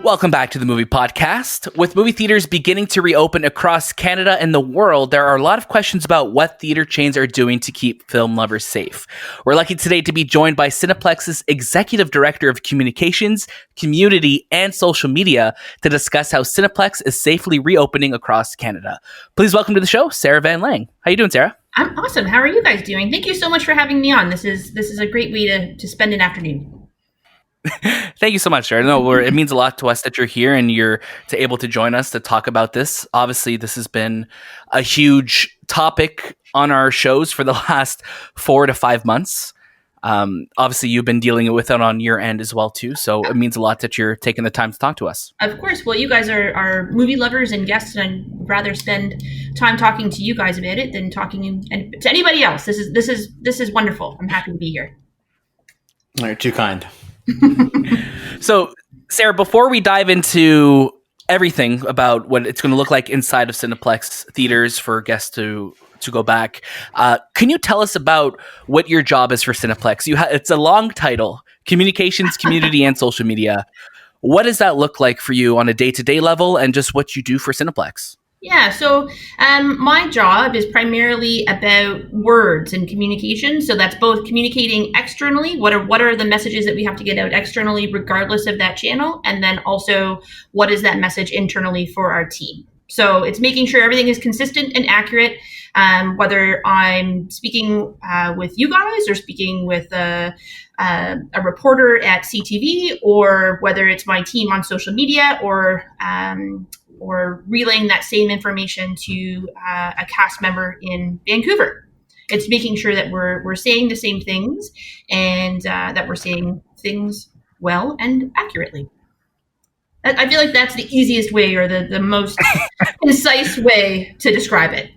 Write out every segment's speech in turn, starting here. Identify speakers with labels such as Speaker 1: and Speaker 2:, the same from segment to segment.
Speaker 1: Welcome back to the Movie Podcast. With movie theaters beginning to reopen across Canada and the world, there are a lot of questions about what theater chains are doing to keep film lovers safe. We're lucky today to be joined by Cineplex's Executive Director of Communications, Community, and Social Media to discuss how Cineplex is safely reopening across Canada. Please welcome to the show, Sarah Van Lange. How you doing, Sarah?
Speaker 2: I'm awesome. How are you guys doing? Thank you so much for having me on. This is a great way to spend an afternoon.
Speaker 1: Thank you so much, Jared. No, it means a lot to us that you're here and you're able to join us to talk about this. Obviously, this has been a huge topic on our shows for the last 4 to 5 months. Obviously, you've been dealing with it on your end as well, too. So it means a lot that you're taking the time to talk to us.
Speaker 2: Of course. Well, you guys are movie lovers and guests, and I'd rather spend time talking to you guys about it than talking to anybody else. This is wonderful. I'm happy to be here.
Speaker 3: You're too kind.
Speaker 1: So, Sarah, before we dive into everything about what it's going to look like inside of Cineplex theaters for guests to go back, can you tell us about what your job is for Cineplex? It's a long title: Communications, Community, and Social Media. What does that look like for you on a day-to-day level, and just what you do for Cineplex?
Speaker 2: Yeah, so my job is primarily about words and communication. So that's both communicating externally, what are the messages that we have to get out externally, regardless of that channel, and then also what is that message internally for our team. So it's making sure everything is consistent and accurate, whether I'm speaking with you guys or speaking with a reporter at CTV, or whether it's my team on social media, or relaying that same information to a cast member in Vancouver. It's making sure that we're saying the same things and that we're saying things well and accurately. I feel like that's the easiest way, or the most concise way to describe it.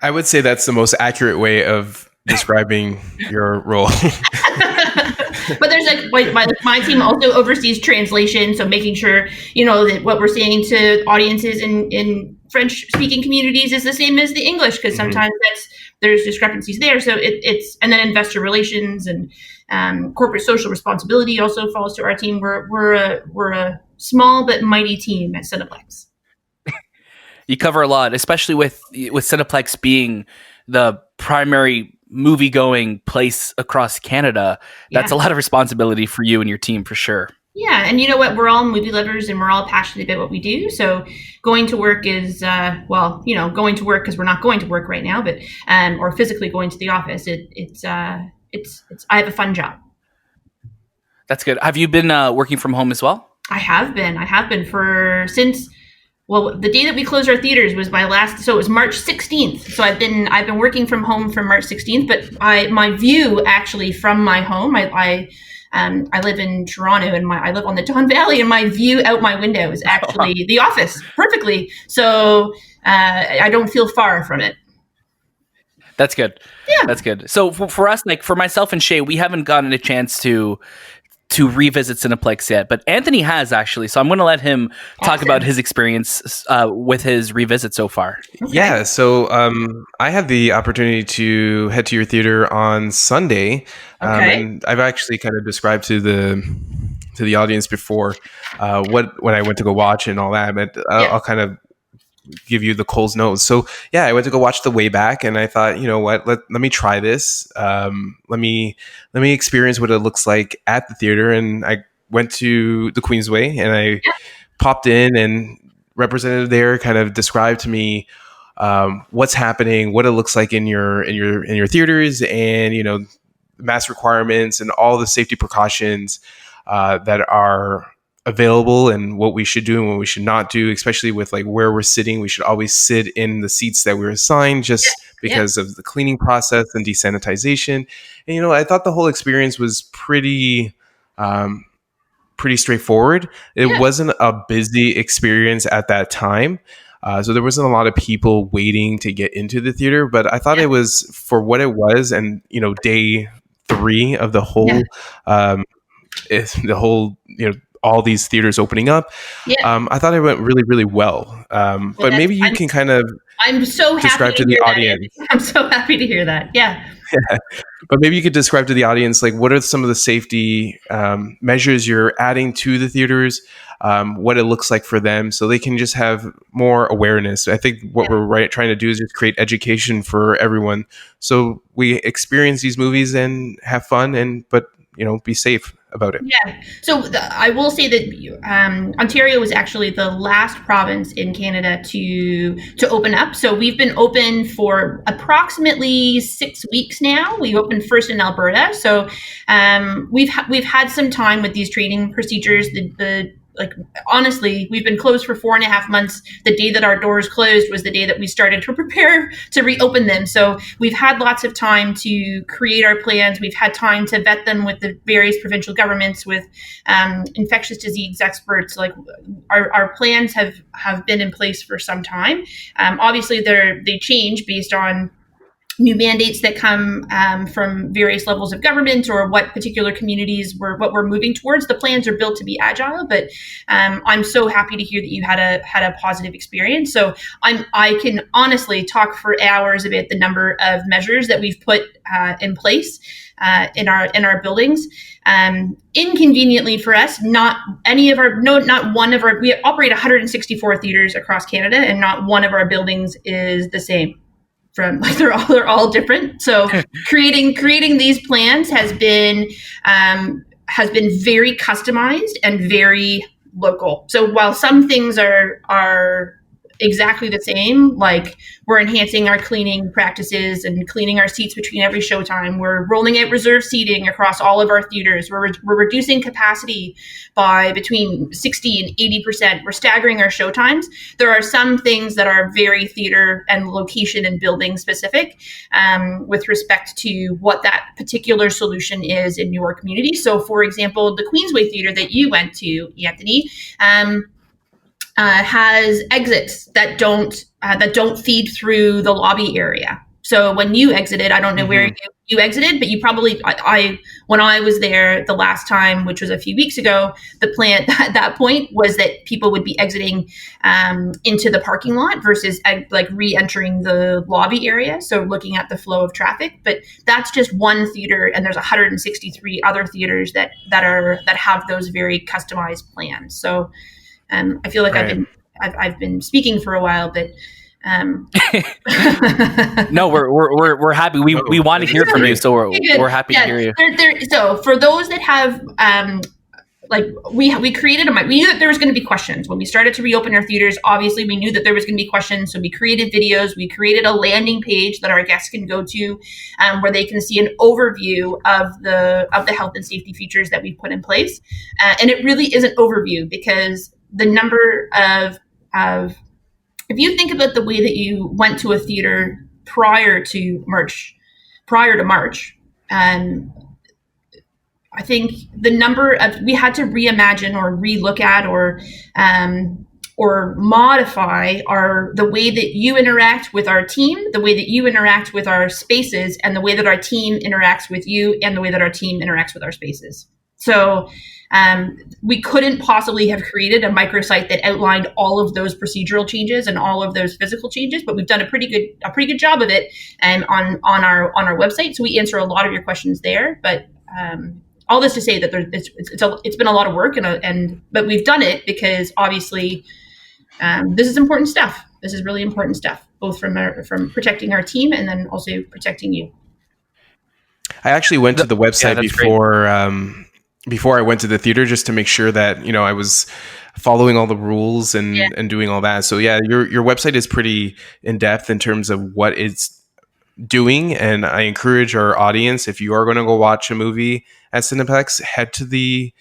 Speaker 4: I would say that's the most accurate way of describing your role.
Speaker 2: But there's my team also oversees translation, so making sure that what we're saying to audiences in French-speaking communities is the same as the English, because sometimes there's discrepancies there. So it's and then investor relations and corporate social responsibility also falls to our team. We're a small but mighty team at Cineplex.
Speaker 1: You cover a lot, especially with Cineplex being the primary movie-going place across Canada. That's a lot of responsibility for you and your team, for sure.
Speaker 2: Yeah, and you know what? We're all movie lovers, and we're all passionate about what we do. So going to work is, going to work because we're not going to work right now, but or physically going to the office. It's I have a fun job.
Speaker 1: That's good. Have you been working from home as well?
Speaker 2: I have been since. Well, the day that we closed our theaters was my last, so it was March 16th. So I've been working from home from March 16th, but my view actually from my home, I live in Toronto, and I live on the Don Valley, and my view out my window is actually the office perfectly. So I don't feel far from it.
Speaker 1: That's good.
Speaker 2: Yeah.
Speaker 1: That's good. So for us, like for myself and Shay, we haven't gotten a chance to revisit Cineplex yet, but Anthony has actually. So I'm going to let him talk about his experience with his revisit so far.
Speaker 4: Okay. Yeah, so I had the opportunity to head to your theater on Sunday, and I've actually kind of described to the audience before when I went to go watch and all that, but I'll kind of give you the Cole's nose. So yeah, I went to go watch The Way Back, and I thought, you know what, let me try this. Let me experience what it looks like at the theater. And I went to the Queensway, and I popped in, and representative there kind of described to me what's happening, what it looks like in your theaters, and mask requirements and all the safety precautions that are available, and what we should do and what we should not do, especially with like where we're sitting. We should always sit in the seats that we're assigned, just because of the cleaning process and desanitization. And I thought the whole experience was pretty straightforward. It wasn't a busy experience at that time. So there wasn't a lot of people waiting to get into the theater, but I thought it was, for what it was, and day 3 of the whole all these theaters opening up. I thought it went really, really well. But maybe you can kind of
Speaker 2: I'm so happy
Speaker 4: describe to the audience.
Speaker 2: I'm so happy to hear that. Yeah.
Speaker 4: But maybe you could describe to the audience, like, what are some of the safety measures you're adding to the theaters, what it looks like for them, so they can just have more awareness. I think what we're trying to do is just create education for everyone, so we experience these movies and have fun, but be safe about it.
Speaker 2: Yeah. So I will say that Ontario was actually the last province in Canada to open up. So we've been open for approximately 6 weeks now. We opened first in Alberta. So we've had some time with these training procedures. Honestly, we've been closed for 4.5 months. The day that our doors closed was the day that we started to prepare to reopen them. So we've had lots of time to create our plans. We've had time to vet them with the various provincial governments, with infectious disease experts. Like our plans have been in place for some time. Obviously, they change based on new mandates that come from various levels of government, or what particular communities what we're moving towards. The plans are built to be agile, but I'm so happy to hear that you had a positive experience. So I can honestly talk for hours about the number of measures that we've put in place in our buildings. Inconveniently for us, not one of our, we operate 164 theaters across Canada, and not one of our buildings is the same. They're all different. So creating these plans has been very customized and very local. So while some things are exactly the same, like we're enhancing our cleaning practices and cleaning our seats between every showtime, we're rolling out reserve seating across all of our theaters, we're reducing capacity by between 60 and 80%, we're staggering our showtimes. There are some things that are very theater and location and building specific with respect to what that particular solution is in your community. So for example, the Queensway Theater that you went to, Anthony, has exits that don't feed through the lobby area. So when you exited, I don't know where you exited, but you probably, when I was there the last time, which was a few weeks ago, the plan at that point was that people would be exiting into the parking lot versus like re-entering the lobby area. So looking at the flow of traffic, but that's just one theater, and there's 163 other theaters that have those very customized plans. So I feel like I've been speaking for a while, but
Speaker 1: no, we're happy. We want to hear from you, so we're happy to hear you.
Speaker 2: So for those that have we created we knew that there was going to be questions when we started to reopen our theaters. Obviously, we knew that there was going to be questions, so we created videos. We created a landing page that our guests can go to, where they can see an overview of the health and safety features that we've put in place. And it really is an overview, because the number of if you think about the way that you went to a theater prior to March, I think the number of, we had to reimagine or relook at or modify the way that you interact with our team, the way that you interact with our spaces, and the way that our team interacts with you, and the way that our team interacts with our spaces. So we couldn't possibly have created a microsite that outlined all of those procedural changes and all of those physical changes, but we've done a pretty good job of it on our website. So we answer a lot of your questions there. But all this to say that it's been a lot of work, but we've done it because obviously this is important stuff. This is really important stuff, both from protecting our team and then also protecting you.
Speaker 4: I actually went to the website before I went to the theater, just to make sure that I was following all the rules and doing all that. So yeah, your website is pretty in depth in terms of what it's doing, and I encourage our audience, if you are going to go watch a movie at Cineplex, head to the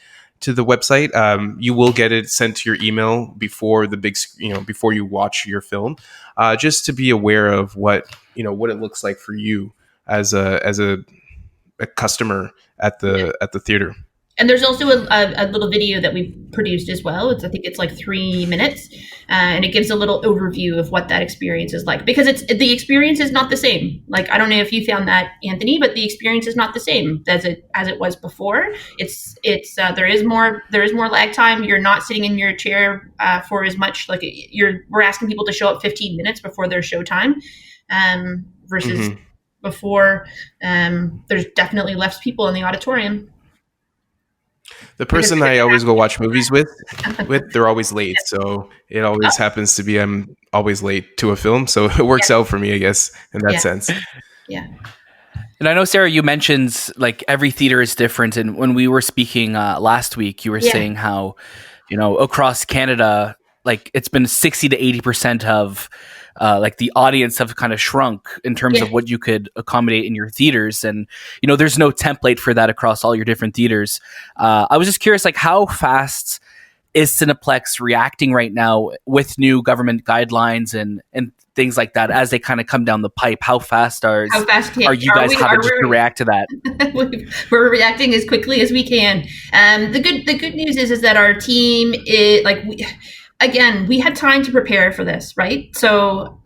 Speaker 4: website. You will get it sent to your email before before you watch your film, just to be aware of what it looks like for you as a customer at the theater.
Speaker 2: And there's also a little video that we've produced as well. I think it's like 3 minutes, and it gives a little overview of what that experience is like. Because the experience is not the same. Like, I don't know if you found that, Anthony, but the experience is not the same as it was before. There is more lag time. You're not sitting in your chair for as much. Like we're asking people to show up 15 minutes before their show time, versus before there's definitely less people in the auditorium.
Speaker 4: The person I always go watch movies with, they're always late. So it always happens to be I'm always late to a film. So it works out for me, I guess, in that sense.
Speaker 2: Yeah.
Speaker 1: And I know, Sarah, you mentioned like every theater is different. And when we were speaking last week, you were saying how, across Canada, like it's been 60 to 80% of like the audience have kind of shrunk in terms of what you could accommodate in your theaters. And, there's no template for that across all your different theaters. I was just curious, like how fast is Cineplex reacting right now with new government guidelines and things like that as they kind of come down the pipe? How fast are you guys having to react to that?
Speaker 2: We're reacting as quickly as we can. The good news is that our team is we had time to prepare for this, right? So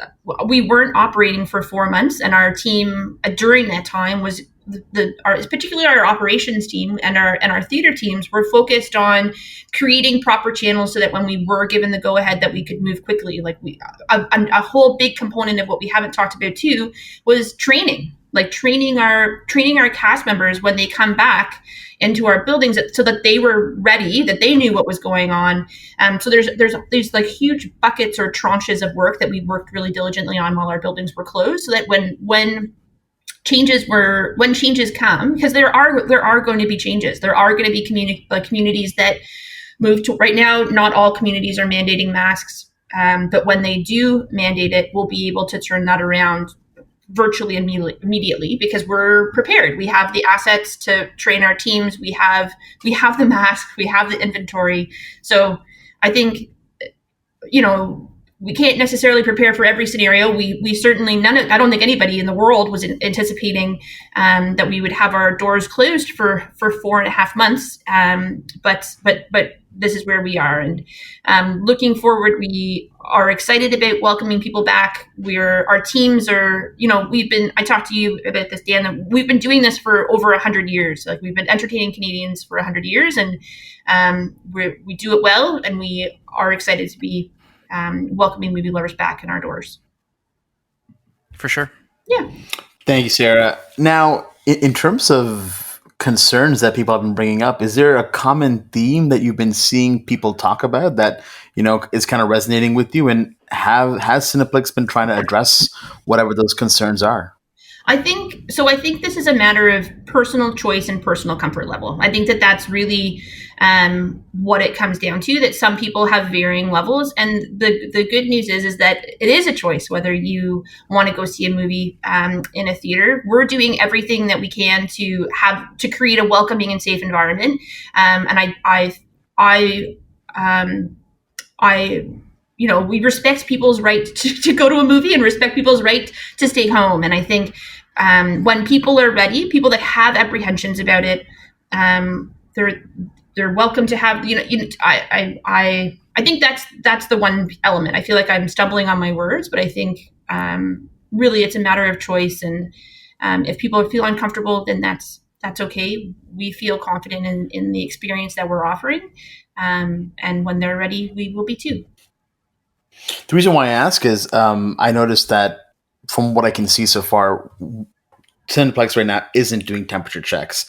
Speaker 2: we weren't operating for 4 months, and our team during that time was particularly our operations team and our theater teams were focused on creating proper channels so that when we were given the go ahead that we could move quickly. Like a whole big component of what we haven't talked about too was training. Like training our cast members when they come back into our buildings so that they were ready, that they knew what was going on. So there's these like huge buckets or tranches of work that we worked really diligently on while our buildings were closed, so that when changes come, because there are going to be changes. There are going to be communities that move to, right now, not all communities are mandating masks. But when they do mandate it, we'll be able to turn that around virtually immediately because we're prepared. We have the assets to train our teams. We have the masks, we have the inventory. So I think, we can't necessarily prepare for every scenario. We certainly I don't think anybody in the world was anticipating that we would have our doors closed for 4.5 months. But this is where we are, and looking forward, we are excited about welcoming people back. Our teams are, I talked to you about this, Dan, that we've been doing this for over 100 years. Like we've been entertaining Canadians for 100 years, and we do it well, and we are excited to be welcoming movie lovers back in our doors.
Speaker 1: For sure.
Speaker 2: Yeah.
Speaker 3: Thank you, Sarah. Now, in terms of concerns that people have been bringing up, is there a common theme that you've been seeing people talk about that, is kind of resonating with you? And has Cineplex been trying to address whatever those concerns are?
Speaker 2: I think this is a matter of personal choice and personal comfort level. I think that's really what it comes down to, that some people have varying levels. And the good news is that it is a choice whether you want to go see a movie in a theater. We're doing everything that we can to create a welcoming and safe environment. We respect people's right to go to a movie and respect people's right to stay home. And I think when people are ready, people that have apprehensions about it, they're welcome to have. I think that's the one element. I feel like I'm stumbling on my words, but I think really it's a matter of choice. And if people feel uncomfortable, then that's okay. We feel confident in the experience that we're offering, and when they're ready, we will be too.
Speaker 3: The reason why I ask is I noticed that from what I can see so far, Cineplex right now isn't doing temperature checks.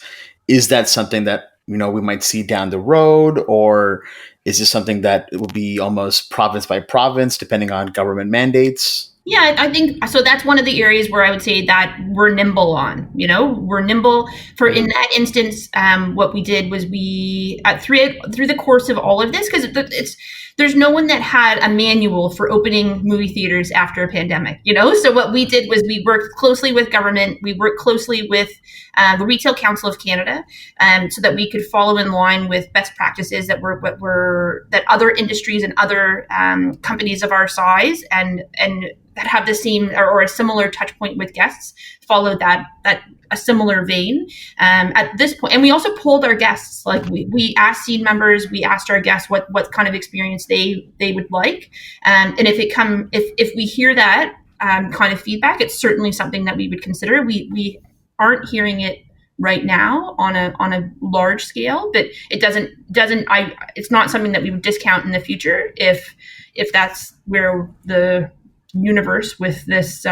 Speaker 3: Is that something that we might see down the road, or is this something that it will be almost province by province depending on government mandates?
Speaker 2: Yeah, I think so. That's one of the areas where I would say that we're nimble on. We're nimble. In that instance, what we did was we through the course of all of this, because there's no one that had a manual for opening movie theaters after a pandemic. So what we did was we worked closely with government. We worked closely with the Retail Council of Canada, so that we could follow in line with best practices that that other industries and other companies of our size and that have the same or a similar touch point with guests follow that a similar vein at this point. And we also polled our guests. Like we asked scene members, we asked our guests what kind of experience they would like, and if we hear that kind of feedback, it's certainly something that we would consider. We aren't hearing it right now on a large scale, but it's not something that we would discount in the future if that's where the universe with this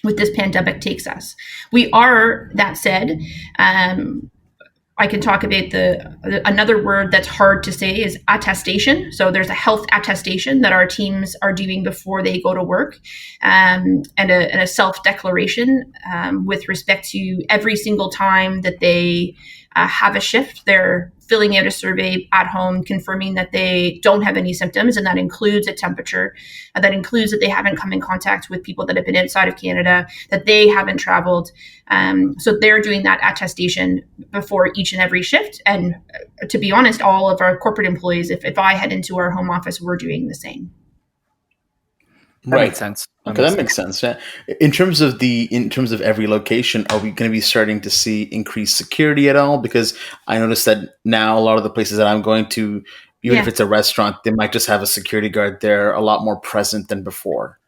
Speaker 2: this pandemic takes us. We are, that said, I can talk about another word that's hard to say is attestation. So there's a health attestation that our teams are doing before they go to work, and a self-declaration with respect to every single time that they have a shift. They're filling out a survey at home, confirming that they don't have any symptoms, and that includes a temperature. That includes that they haven't come in contact with people that have been outside of Canada, that they haven't traveled. So they're doing that attestation before each and every shift. And to be honest, all of our corporate employees, if I head into our home office, we're doing the same.
Speaker 1: That makes sense.
Speaker 3: Okay, that makes sense. Yeah. In terms of every location, are we going to be starting to see increased security at all? Because I noticed that now a lot of the places that I'm going to, even if it's a restaurant, they might just have a security guard there a lot more present than before.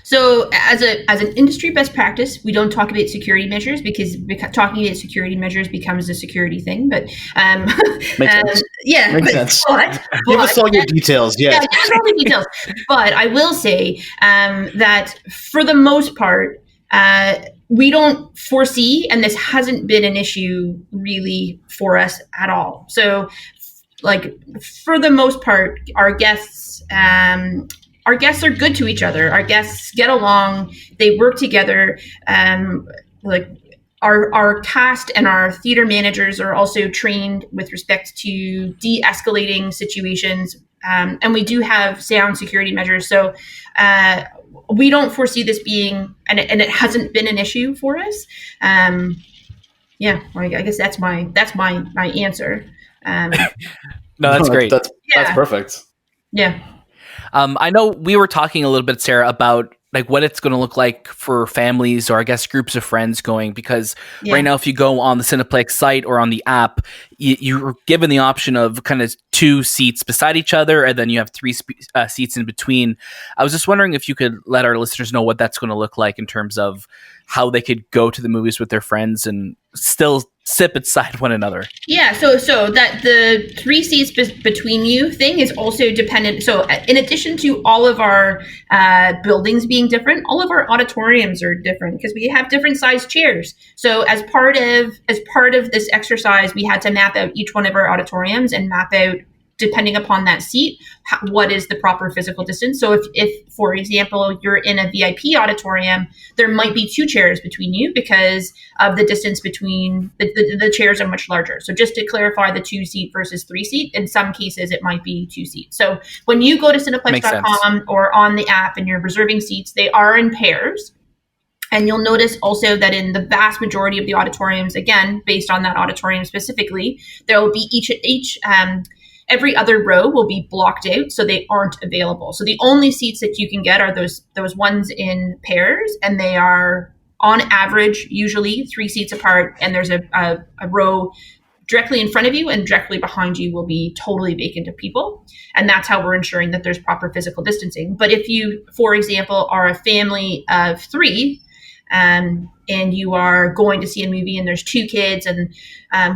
Speaker 2: So as an industry best practice, we don't talk about security measures because talking about security measures becomes a security thing. But
Speaker 3: makes sense.
Speaker 2: Yeah,
Speaker 3: makes sense.
Speaker 2: But,
Speaker 3: give us all your details. Yes.
Speaker 2: Yeah, give us all the details. But I will say that for the most part, we don't foresee, and this hasn't been an issue really for us at all. So, like for the most part, our guests are good to each other. Our guests get along. They work together. Like our cast and our theater managers are also trained with respect to de-escalating situations. And we do have sound security measures. So we don't foresee this being, and it hasn't been an issue for us. Yeah, I guess that's my answer.
Speaker 1: No, that's great.
Speaker 3: That's perfect.
Speaker 2: Yeah.
Speaker 1: I know we were talking a little bit, Sarah, about like what it's going to look like for families or I guess groups of friends going, because right now, if you go on the Cineplex site or on the app, you're given the option of kind of 2 seats beside each other, and then you have 3 seats in between. I was just wondering if you could let our listeners know what that's going to look like in terms of how they could go to the movies with their friends and still sit beside one another.
Speaker 2: Yeah, so that the 3 seats between you thing is also dependent. So in addition to all of our buildings being different, all of our auditoriums are different because we have different sized chairs. So as part of this exercise, we had to map out each one of our auditoriums and map out, depending upon that seat, what is the proper physical distance. So if for example, you're in a VIP auditorium, there might be 2 chairs between you because of the distance between the chairs are much larger. So just to clarify the 2 seat versus 3 seat, in some cases it might be 2 seats. So when you go to cineplex.com or on the app and you're reserving seats, they are in pairs. And you'll notice also that in the vast majority of the auditoriums, again, based on that auditorium specifically, there will be every other row will be blocked out, so they aren't available. So the only seats that you can get are those ones in pairs, and they are on average usually 3 seats apart. And there's a row directly in front of you and directly behind you will be totally vacant of people. And that's how we're ensuring that there's proper physical distancing. But if you, for example, are a family of 3, and you are going to see a movie and there's 2 kids and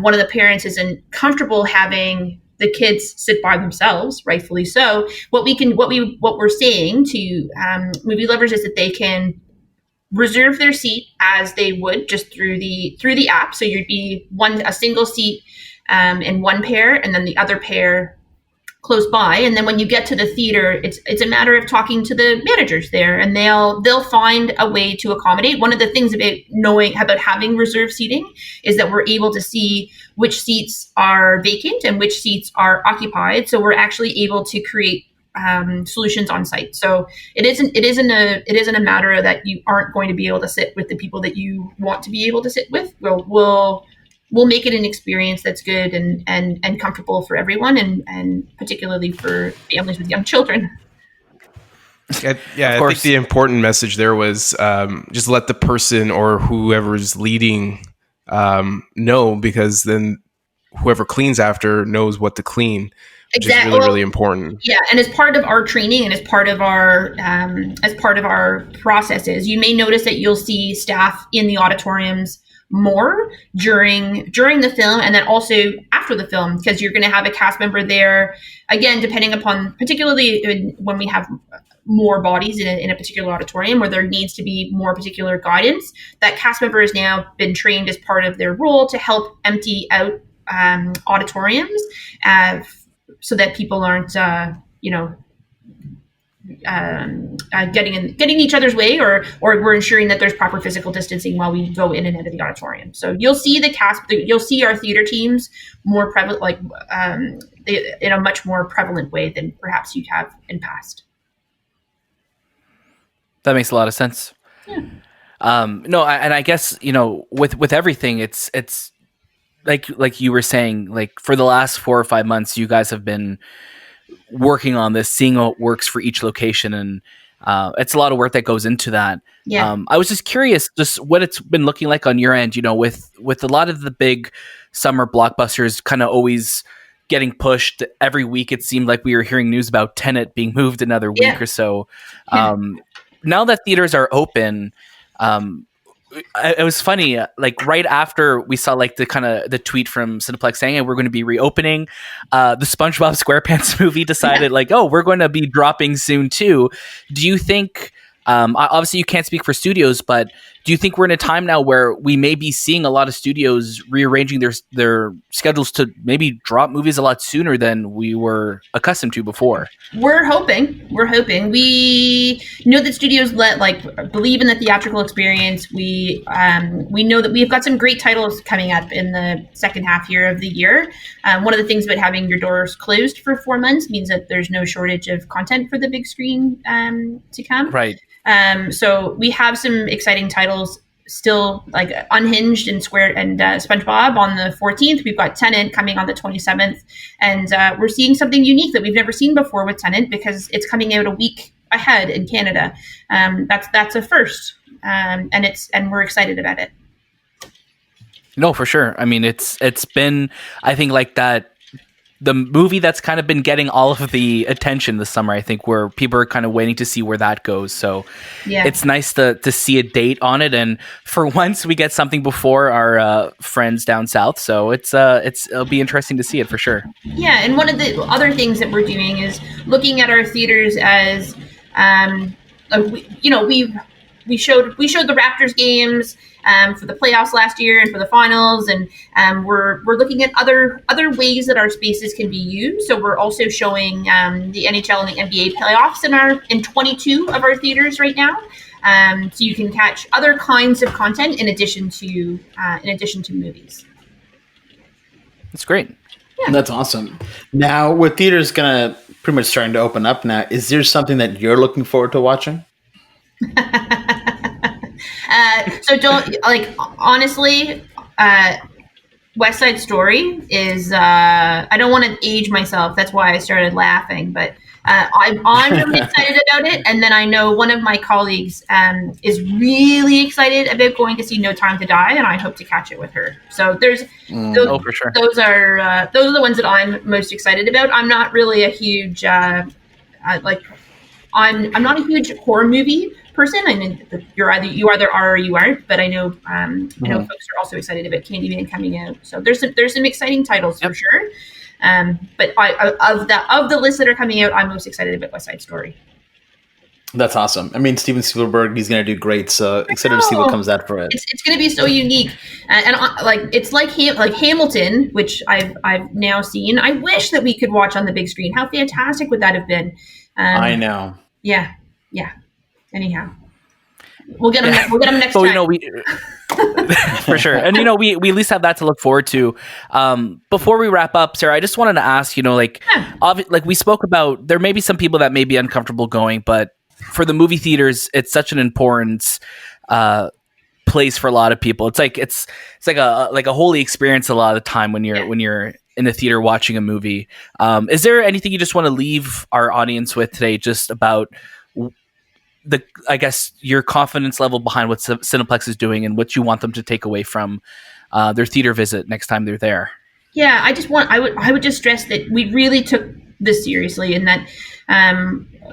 Speaker 2: one of the parents isn't comfortable having the kids sit by themselves, rightfully so. What we're saying to movie lovers is that they can reserve their seat as they would just through the app. So you'd be a single seat in one pair, and then the other pair close by. And then when you get to the theater, it's a matter of talking to the managers there, and they'll find a way to accommodate. One of the things about having reserved seating is that we're able to see which seats are vacant and which seats are occupied. So we're actually able to create solutions on site. So it isn't a matter that you aren't going to be able to sit with the people that you want to be able to sit with. We'll make it an experience that's good and comfortable for everyone, and particularly for families with young children.
Speaker 4: I think the important message there was just let the person or whoever's leading know, because then whoever cleans after knows what to clean, which is really, really important.
Speaker 2: Yeah, and as part of our training and as part of our processes, you may notice that you'll see staff in the auditoriums more during the film, and then also after the film, because you're going to have a cast member there, again, depending upon, particularly when we have more bodies in a particular auditorium, where there needs to be more particular guidance, that cast member has now been trained as part of their role to help empty out auditoriums, so that people aren't, getting in each other's way, or we're ensuring that there's proper physical distancing while we go in and out of the auditorium. So you'll see you'll see our theater teams more prevalent, in a much more prevalent way than perhaps you have in past.
Speaker 1: That makes a lot of sense.
Speaker 2: Yeah.
Speaker 1: No, and I guess, with everything, it's like you were saying, like for the last 4 or 5 months, you guys have been working on this, seeing what works for each location, and it's a lot of work that goes into that.
Speaker 2: Yeah.
Speaker 1: I was just curious, just what it's been looking like on your end. With a lot of the big summer blockbusters kind of always getting pushed every week. It seemed like we were hearing news about Tenet being moved another week or so. Now that theaters are open, it was funny. Like right after we saw the tweet from Cineplex saying, hey, we're going to be reopening, the SpongeBob SquarePants movie decided we're going to be dropping soon too. Do you think? Obviously, you can't speak for studios, but do you think we're in a time now where we may be seeing a lot of studios rearranging their schedules to maybe drop movies a lot sooner than we were accustomed to before?
Speaker 2: We're hoping. We know that studios believe in the theatrical experience. We know that we've got some great titles coming up in the second half year of the year. One of the things about having your doors closed for 4 months means that there's no shortage of content for the big screen to come.
Speaker 1: Right.
Speaker 2: So we have some exciting titles still, like Unhinged and SpongeBob on the 14th. We've got Tenet coming on the 27th, and we're seeing something unique that we've never seen before with Tenet, because it's coming out a week ahead in Canada. That's a first, and we're excited about it.
Speaker 1: No, for sure. I mean, it's been, I think, like that. The movie that's kind of been getting all of the attention this summer, I think, where people are kind of waiting to see where that goes. So it's nice to see a date on it. And for once we get something before our friends down south. So it'll be interesting to see it for sure. Yeah.
Speaker 2: And one of the other things that we're doing is looking at our theaters as, we showed the Raptors games for the playoffs last year and for the finals, and we're looking at other ways that our spaces can be used. So we're also showing the NHL and the NBA playoffs in 22 of our theaters right now. So you can catch other kinds of content in addition to movies.
Speaker 1: That's great.
Speaker 2: Yeah.
Speaker 3: That's awesome. Now, with theaters gonna pretty much starting to open up now, is there something that you're looking forward to watching?
Speaker 2: So honestly, West Side Story is, I don't want to age myself. That's why I started laughing, but I'm really excited about it. And then I know one of my colleagues is really excited about going to see No Time to Die, and I hope to catch it with her. So there's
Speaker 1: for sure.
Speaker 2: Those are the ones that I'm most excited about. I'm not really a huge I'm not a huge horror movie person. I mean, you either are or you aren't. But I know folks are also excited about Candyman coming out. So there's some exciting titles for sure. But of the list that are coming out, I'm most excited about West Side Story.
Speaker 3: That's awesome. I mean, Steven Spielberg, he's going to do great. So excited to see what comes out for it.
Speaker 2: It's going to be so unique, and it's like Hamilton, which I've now seen. I wish that we could watch on the big screen. How fantastic would that have been?
Speaker 3: I know.
Speaker 2: Yeah. Anyhow, we'll get them. We'll get them next time.
Speaker 1: For sure, and we at least have that to look forward to. Before we wrap up, Sarah, I just wanted to ask, we spoke about, there may be some people that may be uncomfortable going, but for the movie theaters, it's such an important place for a lot of people. It's like a holy experience a lot of the time when you're in the theater watching a movie. Is there anything you just want to leave our audience with today, just about your confidence level behind what Cineplex is doing and what you want them to take away from their theater visit next time they're there?
Speaker 2: Yeah, I would just stress that we really took this seriously, and that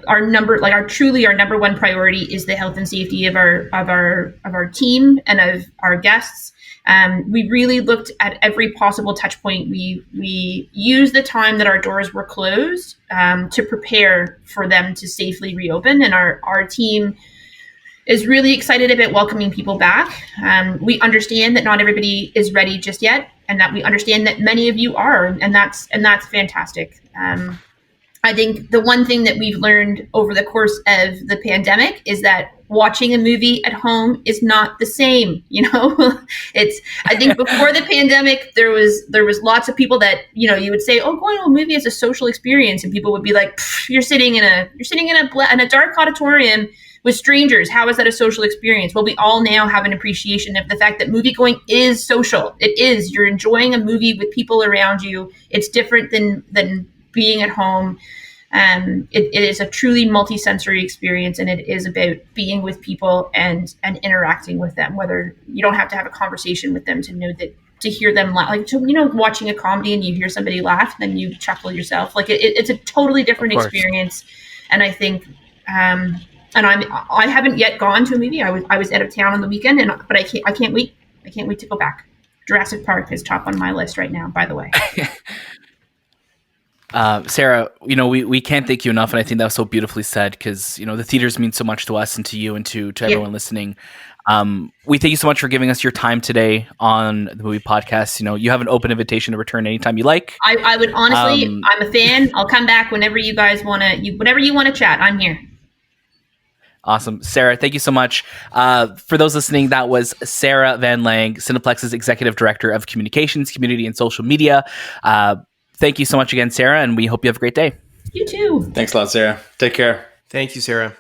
Speaker 2: our number one priority is the health and safety of our team and of our guests. We really looked at every possible touch point. We used the time that our doors were closed to prepare for them to safely reopen, and our team is really excited about welcoming people back. We understand that not everybody is ready just yet, and that we understand that many of you are, and that's fantastic. I think the one thing that we've learned over the course of the pandemic is that watching a movie at home is not the same. I think before the pandemic, there was lots of people that, you would say, oh, going to a movie is a social experience. And people would be like, you're sitting in a dark auditorium with strangers. How is that a social experience? Well, we all now have an appreciation of the fact that movie going is social. It is. You're enjoying a movie with people around you. It's different than being at home. It is a truly multi-sensory experience, and it is about being with people and interacting with them. Whether you don't have to have a conversation with them to know that, to hear them laugh, watching a comedy and you hear somebody laugh, then you chuckle yourself. It's a totally different experience. And I think, I haven't yet gone to a movie. I was out of town on the weekend, but I can't wait. I can't wait to go back. Jurassic Park is top on my list right now, by the way.
Speaker 1: Sarah, we can't thank you enough, and I think that was so beautifully said, because the theaters mean so much to us and to you and to everyone listening. We thank you so much for giving us your time today on the Movie Podcast. You have an open invitation to return anytime you like.
Speaker 2: I would honestly, I'm a fan. I'll come back whenever you guys whenever you want to chat. I'm here.
Speaker 1: Awesome. Sarah, thank you so much. For those listening, that was Sarah Van Lange, Cineplex's Executive Director of Communications, Community, and Social Media. Thank you so much again, Sarah, and we hope you have a great day.
Speaker 2: You too.
Speaker 3: Thanks a lot, Sarah. Take care.
Speaker 4: Thank you, Sarah.